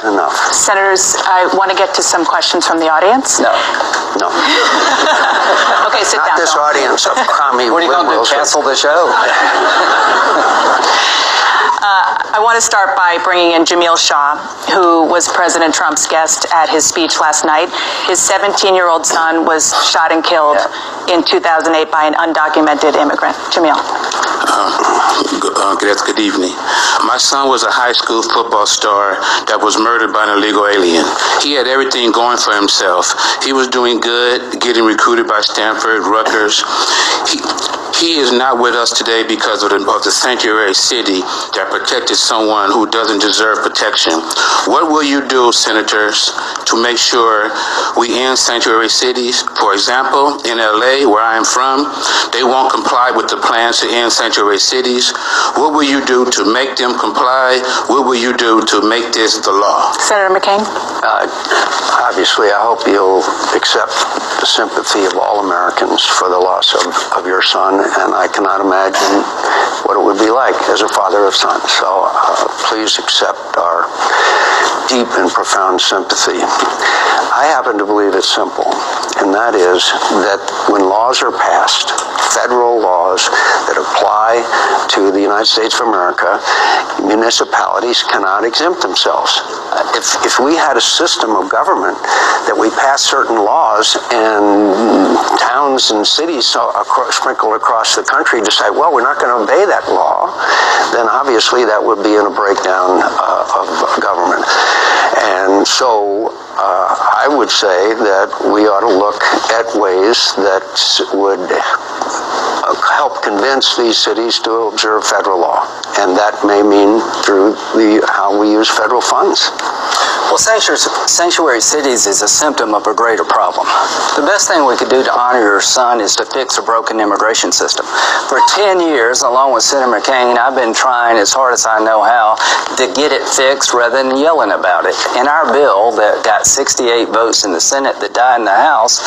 Enough. Senators, I want to get to some questions from the audience. No. Okay, sit Not down. this audience of commie What are you going to do, cancel the show? I want to start by bringing in Jamil Shah, who was President Trump's guest at his speech last night. His 17-year-old son was shot and killed in 2008 by an undocumented immigrant. Jamil. Good evening. My son was a high school football star that was murdered by an illegal alien. He had everything going for himself. He was doing good, getting recruited by Stanford, Rutgers. He is not with us today because of the sanctuary city that protected someone who doesn't deserve protection. What will you do, senators, to make sure we end sanctuary cities? For example, in LA, where I am from, they won't comply with the plans to end sanctuary cities. What will you do to make them comply? What will you do to make this the law? Senator McCain. Obviously, I hope you'll accept the sympathy of all Americans for the loss of your son, and I cannot imagine what it would be like as a father of sons. So please accept our deep and profound sympathy. I happen to believe it's simple, and that is that when laws are passed, federal laws that apply to the United States of America, municipalities cannot exempt themselves. If we had a system of government that we pass certain laws and towns and cities sprinkled across the country decide, well, we're not going to obey that law, then obviously that would be in a breakdown of government. And so I would say that we ought to look at ways that would help convince these cities to observe federal law. And that may mean through how we use federal funds. Well, sanctuary cities is a symptom of a greater problem. The best thing we could do to honor your son is to fix a broken immigration system. For 10 years, along with Senator McCain, I've been trying as hard as I know how to get it fixed rather than yelling about it. In our bill that got 68 votes in the Senate that died in the House,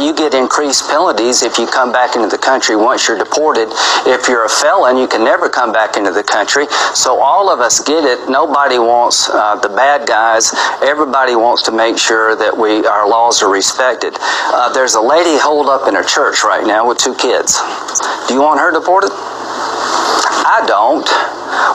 you get increased penalties if you come back into the country once you're deported. If you're a felon, you can never come back into the country. So all of us get it. Nobody wants the bad guys. Everybody wants to make sure that our laws are respected. There's a lady holed up in her church right now with 2 kids. Do you want her deported? I don't.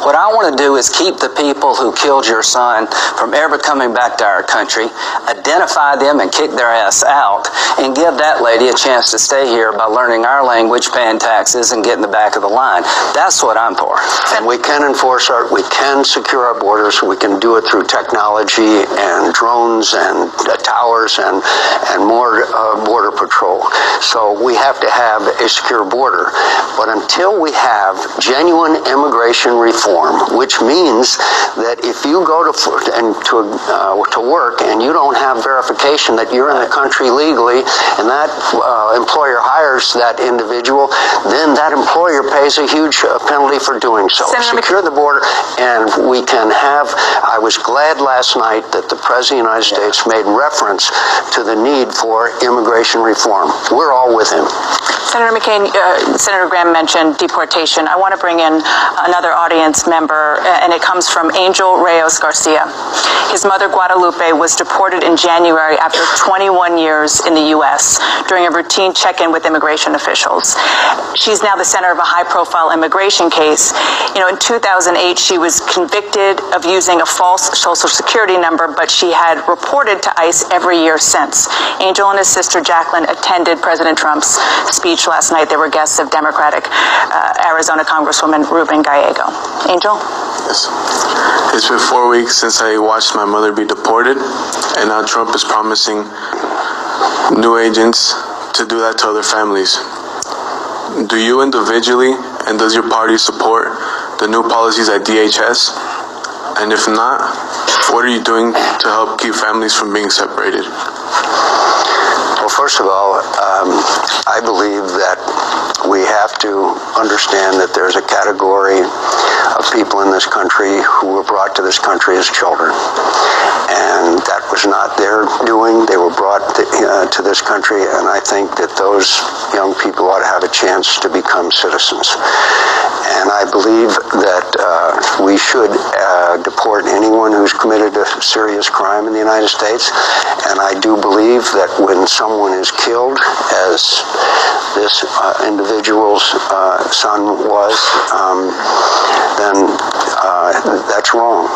What I want to do is keep the people who killed your son from ever coming back to our country, identify them and kick their ass out, and give that lady a chance to stay here by learning our language, paying taxes, and getting the back of the line. That's what I'm for. And we can we can secure our borders. We can do it through technology and drones and towers and more border patrol. So we have to have a secure border. But until we have genuine immigration reform, which means that if you go to work and you don't have verification that you're in the country legally, and that employer hires that individual, then that employer pays a huge penalty for doing so. Secure the border, and we can have. I was glad last night that the President of the United States made reference to the need for immigration reform. We're all with him. Senator McCain, Senator Graham mentioned deportation. I want to bring in another audience member, and it comes from Angel Reyes Garcia. His mother, Guadalupe, was deported in January after 21 years in the U.S. during a routine check-in with immigration officials. She's now the center of a high-profile immigration case. In 2008, she was convicted of using a false Social Security number, but she had reported to ICE every year since. Angel and his sister, Jacqueline, attended President Trump's speech last night. They were guests of Democratic Arizona Congresswoman Ruben Gallego. Angel? Yes. It's been 4 weeks since I watched my mother be deported, and now Trump is promising new agents to do that to other families. Do you individually and does your party support the new policies at DHS? And if not, what are you doing to help keep families from being separated? Well, first of all, I believe that we have to understand that there's a category of people in this country who were brought to this country as children. And that was not they're doing. They were brought to this country, and I think that those young people ought to have a chance to become citizens. And I believe that we should deport anyone who's committed a serious crime in the United States. And I do believe that when someone is killed, as this individual's son was, then that's wrong.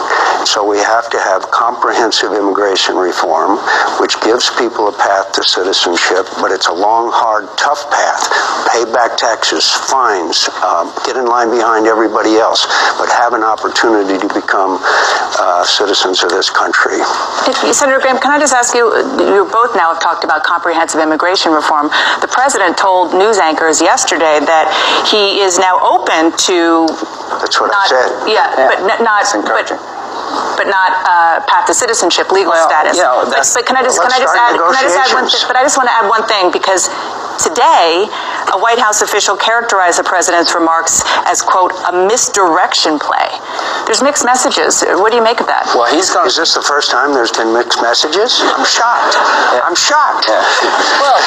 So we have to have comprehensive immigration reform, which gives people a path to citizenship, but it's a long, hard, tough path. Pay back taxes, fines, get in line behind everybody else, but have an opportunity to become citizens of this country. Senator Graham, can I just ask you, you both now have talked about comprehensive immigration reform. The president told news anchors yesterday that he is now open to... That's what I said. Yeah, but not... But not path to citizenship, legal status. Yeah, but can I just add one thing? But I just want to add one thing, because today a White House official characterized the president's remarks as, quote, a misdirection play. There's mixed messages. What do you make of that? Well, is this the first time there's been mixed messages? I'm shocked. Yeah. I'm shocked. Yeah. Well,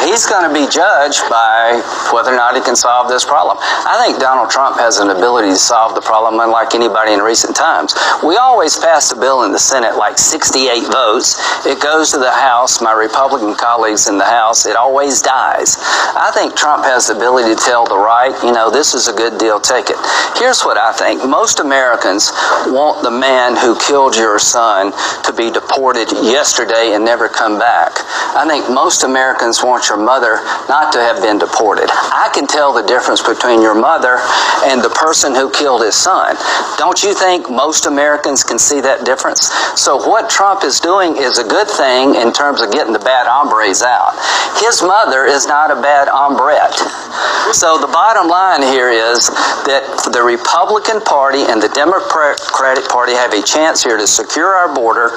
he's going to be judged by whether or not he can solve this problem. I think Donald Trump has an ability to solve the problem unlike anybody in recent times. We always pass a bill in the Senate like 68 votes. It goes to the House, my Republican colleagues in the House, it always dies. I think Trump has the ability to tell the right, you know, this is a good deal, take it. Here's what I think. Most Americans want the man who killed your son to be deported yesterday and never come back. I think most Americans want your mother not to have been deported. I can tell the difference between your mother and the person who killed his son. Don't you think most Americans can see that difference? So what Trump is doing is a good thing in terms of getting the bad hombres out. His mother is not a bad hombrette. So the bottom line here is that the Republican Party and the Democratic Party have a chance here to secure our border,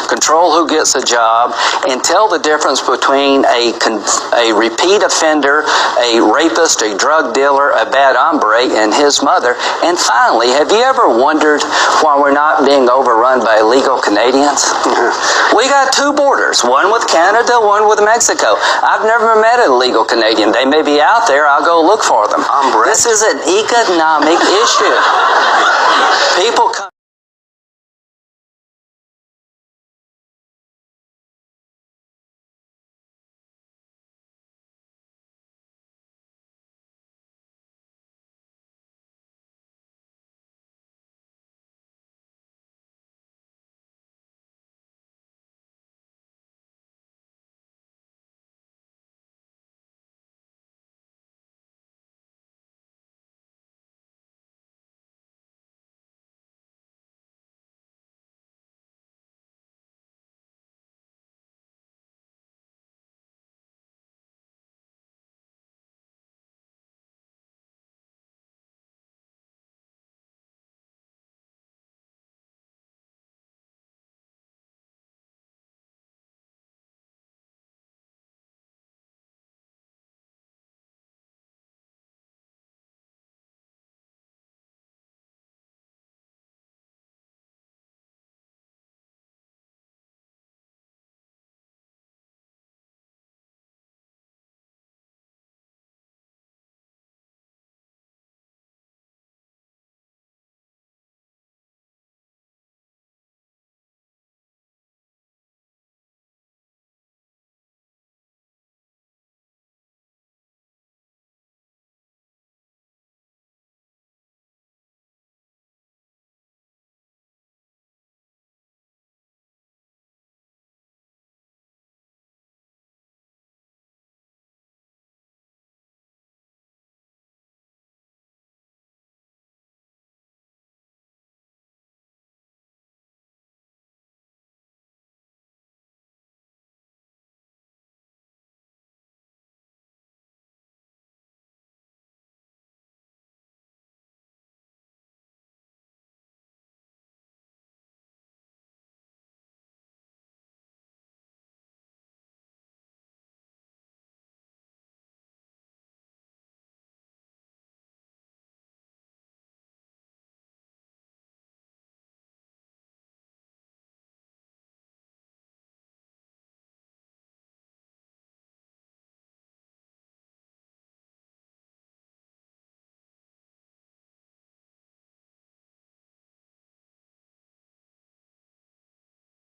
control who gets a job, and tell the difference between a repeat offender, a rapist, a drug dealer, a bad hombre, and his mother. And finally, have you ever wondered why we're not being overrun by illegal Canadians? We got two borders, one with Canada, one with Mexico. I've never met an illegal Canadian. They may be out there. I'll go look for them. This is an economic issue. People